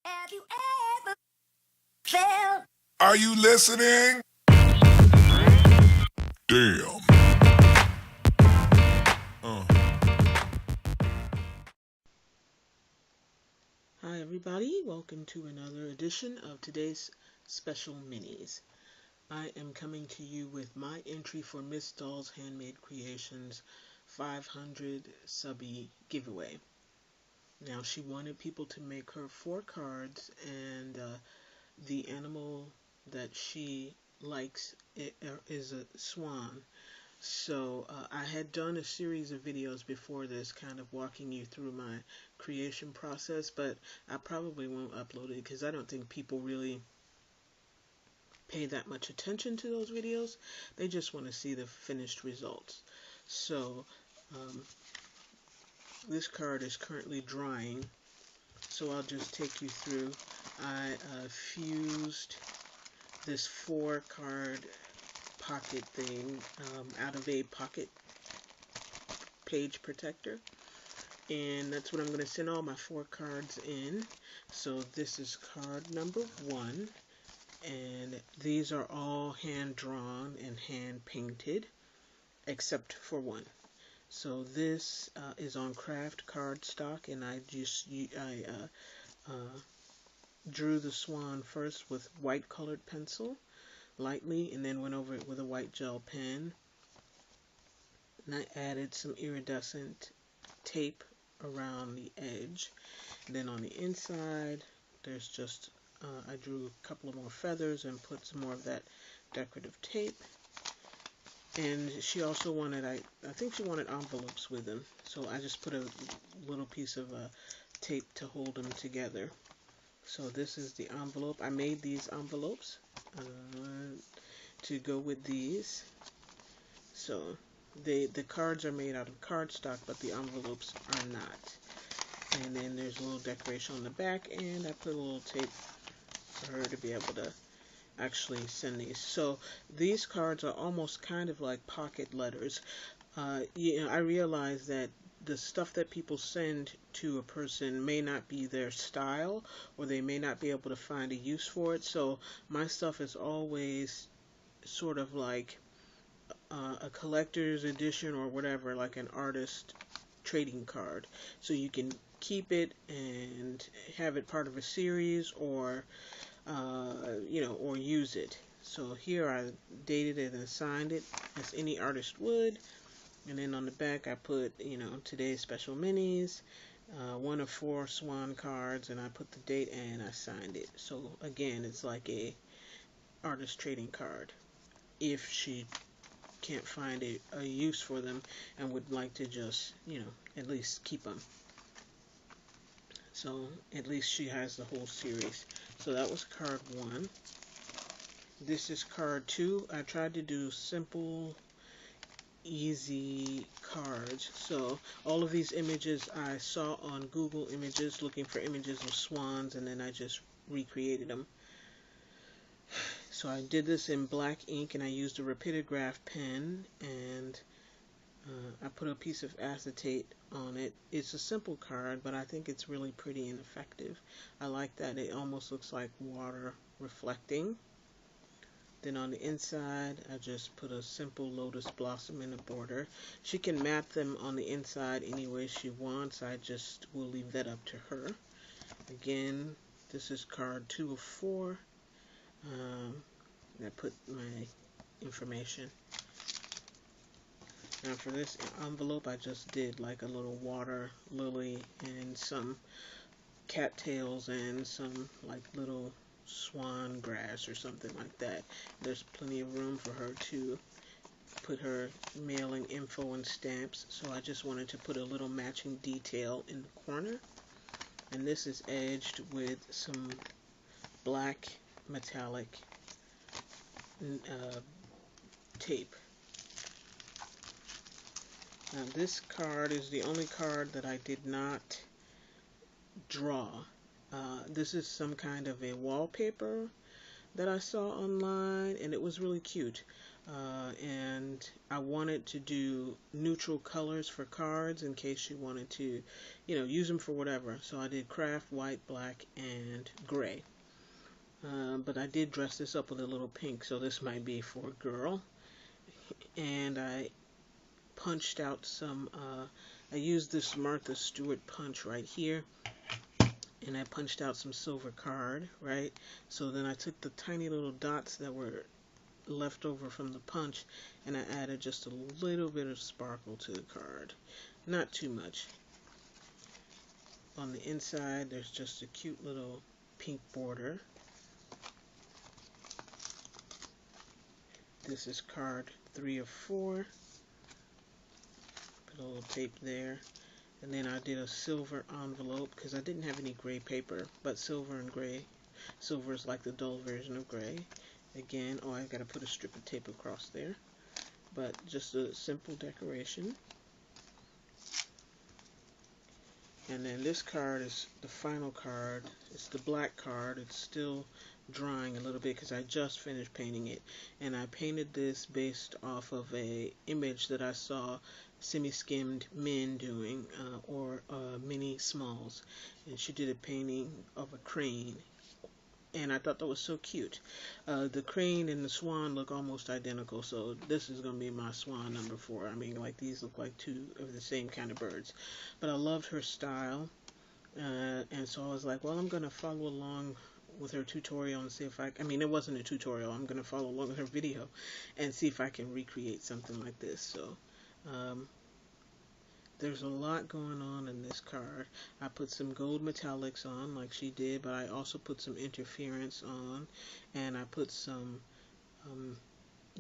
Have you ever felt? Are you listening? Damn. Hi everybody, welcome to another edition of today's special minis. I am coming to you with my entry for MsDolls Handmade Creations 500 subby giveaway. Now she wanted people to make her 4 cards, and the animal that she likes is a swan. So I had done a series of videos before this, kind of walking you through my creation process, but I probably won't upload it because I don't think people really pay that much attention to those videos. They just want to see the finished results. So this card is currently drying, so I'll just take you through. I fused this 4-card pocket thing out of a pocket page protector, and that's what I'm going to send all my 4 cards in. So this is card number 1, and these are all hand drawn and hand painted except for one. So this is on craft cardstock, and I drew the swan first with white colored pencil lightly, and then went over it with a white gel pen, and I added some iridescent tape around the edge. And then on the inside there's just I drew a couple of more feathers and put some more of that decorative tape. And she also wanted, I think she wanted envelopes with them, so I just put a little piece of tape to hold them together. So this is the envelope. I made these envelopes to go with these. So the cards are made out of cardstock, but the envelopes are not. And then there's a little decoration on the back, and I put a little tape for her to be able to actually send these. So these cards are almost kind of like pocket letters. I realize that the stuff that people send to a person may not be their style, or they may not be able to find a use for it. So my stuff is always sort of like a collector's edition or whatever, like an artist trading card. So you can keep it and have it part of a series, or or use it. So here I dated it and signed it as any artist would. And then on the back I put, today's special minis, 1 of 4 swan cards, and I put the date and I signed it. So again, it's like a artist trading card if she can't find a use for them and would like to just, at least keep them. So at least she has the whole series. So that was card 1. This is card 2. I tried to do simple, easy cards. So all of these images I saw on Google Images, looking for images of swans, and then I just recreated them. So I did this in black ink, and I used a rapidograph pen, and I put a piece of acetate on it. It's a simple card, but I think it's really pretty and effective. I like that it almost looks like water reflecting. Then on the inside, I just put a simple lotus blossom in the border. She can map them on the inside any way she wants. I just will leave that up to her. Again, this is card 2 of 4. I put my information. Now for this envelope, I just did like a little water lily and some cattails and some like little swan grass or something like that. There's plenty of room for her to put her mailing info and stamps, so I just wanted to put a little matching detail in the corner. And this is edged with some black metallic tape. Now this card is the only card that I did not draw. This is some kind of a wallpaper that I saw online, and it was really cute. And I wanted to do neutral colors for cards in case you wanted to, use them for whatever. So I did craft, white, black, and gray. But I did dress this up with a little pink, so this might be for a girl. And I punched out some, I used this Martha Stewart punch right here, and I punched out some silver card, right? So then I took the tiny little dots that were left over from the punch, and I added just a little bit of sparkle to the card. Not too much. On the inside, there's just a cute little pink border. This is card 3 of 4. Put a little tape there. And then I did a silver envelope because I didn't have any gray paper, but silver and gray. Silver is like the dull version of gray. Again, oh, I gotta put a strip of tape across there. But just a simple decoration. And then this card is the final card. It's the black card. It's still drying a little bit because I just finished painting it. And I painted this based off of a image that I saw semi-skimmed men doing, or mini smalls. And she did a painting of a crane. And I thought that was so cute. The crane and the swan look almost identical, so this is going to be my swan number 4. I mean, like, these look like two of the same kind of birds. But I loved her style, and so I was like, well, I'm going to follow along with her tutorial and see if I mean, it wasn't a tutorial. I'm going to follow along with her video and see if I can recreate something like this. So, there's a lot going on in this card. I put some gold metallics on like she did, but I also put some interference on, and I put some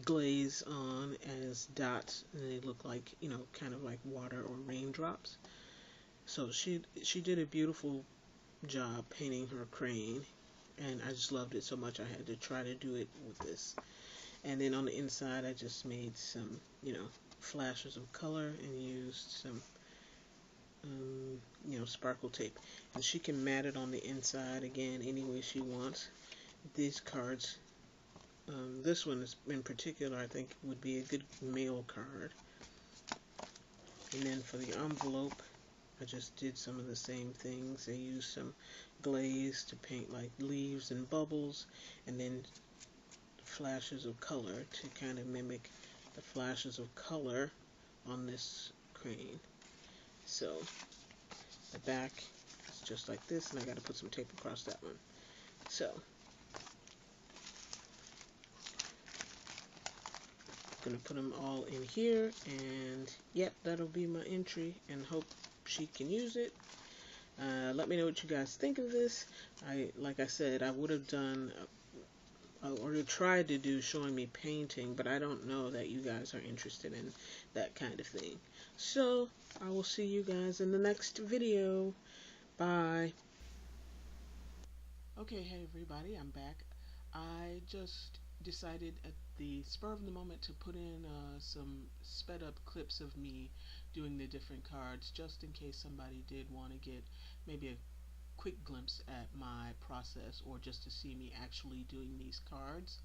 glaze on as dots, and they look like, kind of like water or raindrops. So she did a beautiful job painting her crane, and I just loved it so much I had to try to do it with this. And then on the inside I just made some, flashes of color and used some sparkle tape, and she can mat it on the inside again any way she wants. These cards, this one is in particular, I think would be a good mail card. And then for the envelope, I just did some of the same things. I used some glaze to paint like leaves and bubbles, and then flashes of color to kind of mimic the flashes of color on this crane. So the back is just like this, and I got to put some tape across that one. So I'm gonna put them all in here, and yep, that'll be my entry, and hope she can use it. Let me know what you guys think of this. Like I said, I would have done or tried to do showing me painting, but I don't know that you guys are interested in that kind of thing. So I will see you guys in the next video. Bye. Okay, hey everybody, I'm back. I just decided at the spur of the moment to put in some sped up clips of me doing the different cards, just in case somebody did want to get maybe a quick glimpse at my process, or just to see me actually doing these cards.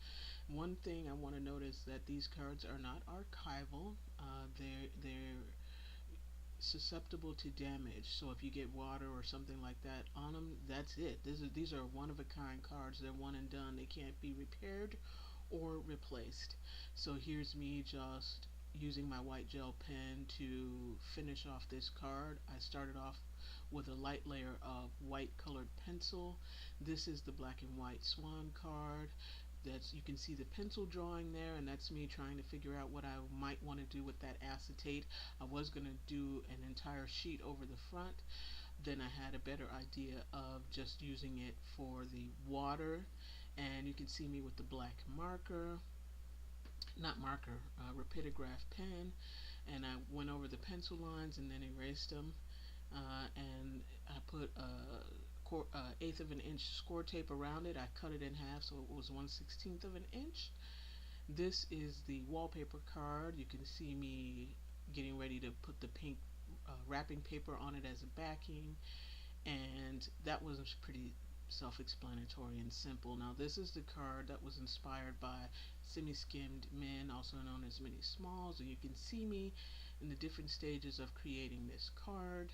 One thing I want to note is that these cards are not archival. They're susceptible to damage, so if you get water or something like that on them, that's it. These are one-of-a-kind cards. They're one and done. They can't be repaired or replaced. So here's me just using my white gel pen to finish off this card. I started off with a light layer of white colored pencil. This is the black and white swan card. You can see the pencil drawing there, and that's me trying to figure out what I might want to do with that acetate. I was going to do an entire sheet over the front. Then I had a better idea of just using it for the water, and you can see me with the black marker, not marker, rapidograph pen, and I went over the pencil lines and then erased them, and I put eighth of an inch score tape around it. I cut it in half so it was 1/16 of an inch. This is the wallpaper card. You can see me getting ready to put the pink wrapping paper on it as a backing, and that was pretty self-explanatory and simple. Now this is the card that was inspired by semi-skimmed men, also known as mini smalls, and you can see me in the different stages of creating this card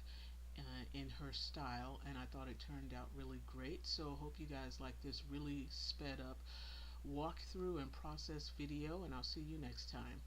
in her style, and I thought it turned out really great. So hope you guys like this really sped up walkthrough and process video, and I'll see you next time.